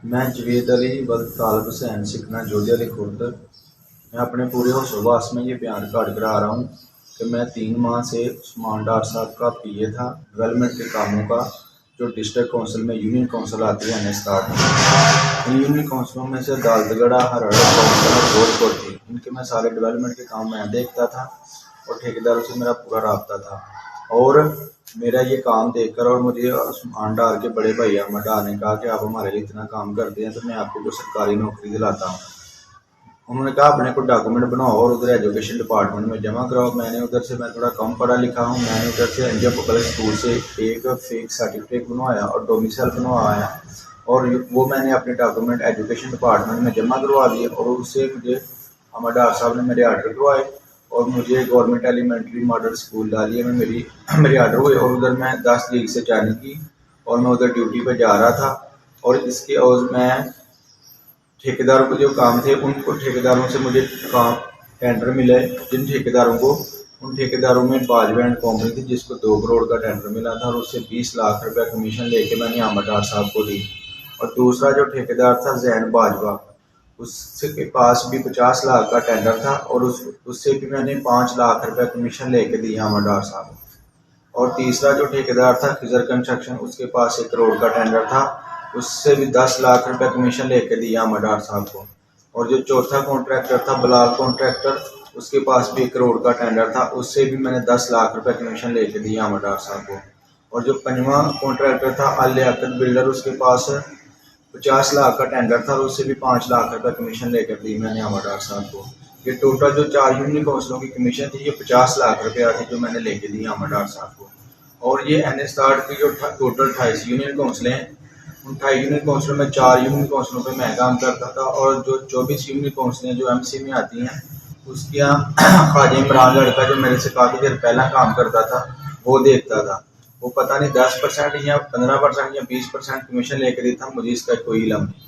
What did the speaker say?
मैं जवेद अली वल्द तालब हुसैन सिकना जोधे अली खुर्द। मैं अपने पूरे हौसलास में ये बयान रिकॉर्ड करा रहा हूँ कि मैं 3 माह से उस्मान डार साहब का पीए था डेवलपमेंट के कामों का, जो डिस्ट्रिक्ट काउंसिल में यूनियन काउंसिल आती है स्टार्ट। इन यूनियन काउंसिलों में से दालतगढ़ा, हरड़, काउंसिल और जोधपुर थी। इनके मैं सारे डेवलपमेंट के काम मैं देखता था और ठेकेदारों से मेरा पूरा रब्ता था। और मेरा ये काम देखकर और मुझे उस्मान डार के बड़े भाई अहमद डार ने कहा कि आप हमारे लिए इतना काम करते हैं तो मैं आपको कोई सरकारी नौकरी दिलाता हूँ। उन्होंने कहा अपने को डॉक्यूमेंट बनाओ और उधर एजुकेशन डिपार्टमेंट में जमा कराओ। मैंने उधर से, मैं थोड़ा कम पढ़ा लिखा हूँ, मैंने उधर से एनजीओ पब्लिक स्कूल से एक फेक सर्टिफिकेट बनवाया और डोमिसाइल बनवाया और वो मैंने अपने डॉक्यूमेंट एजुकेशन डिपार्टमेंट में जमा करवा दिए और उससे मुझे अहमद डार साहब ने मेरे आर्डर करवाए और मुझे गवर्नमेंट एलिमेंट्री मॉडल स्कूल डालिए में मेरी आर्डर हुए और उधर मैं 10 तारीख से ज्वाइनिंग की और मैं उधर ड्यूटी पर जा रहा था। और इसके और मैं ठेकेदारों को जो काम थे उनको ठेकेदारों से मुझे काम टेंडर मिले, जिन ठेकेदारों को, उन ठेकेदारों में बाजवा एंड कंपनी थी जिसको 2 करोड़ का टेंडर मिला था और उससे 20 लाख रुपया कमीशन लेके मैंने अहमद डार साहब को दी। और दूसरा जो ठेकेदार था जैन बाजवा, उसके पास भी 50 लाख का टेंडर था और उससे भी मैंने 5 लाख रुपया कमीशन लेके दिया अहमद डार साहब। और तीसरा जो ठेकेदार था खिजर कंस्ट्रक्शन, उसके पास 1 करोड़ का टेंडर था, उससे भी 10 लाख रुपया कमीशन लेके दिया अहमद डार साहब को। और जो चौथा कॉन्ट्रैक्टर था बलाल कॉन्ट्रैक्टर, उसके पास भी 1 करोड़ का टेंडर था, उससे भी मैंने 10 लाख रुपया कमीशन लेके दिया अहमद डार साहब को। और जो 5वां कॉन्ट्रैक्टर था अल लियाकत बिल्डर, उसके पास 50 लाख का टेंडर था और उससे भी 5 लाख रुपया कमीशन लेकर दी मैंने अहमद डार साहब को। ये टोटल जो 4 यूनियन काउंसिलों की कमीशन थी, ये 50 लाख रुपया थी जो मैंने लेके दी अहमद डार साहब को। और ये NS की जो टोटल 28 यूनियन काउंसिलें हैं, उन 28 यूनियन काउंसिलों में 4 यूनियन काउंसिलों पर मैं काम करता था और जो 24 यूनियन काउंसिलें जो MC में आती हैं, उसके यहाँ ख्वाजा इमरान लड़का जो मेरे से काफ़ी देर पहला काम करता था वो देखता था। वो पता नहीं 10% या 15% या 20% कमीशन लेकर देता, मुझे इसका कोई इल्म नहीं।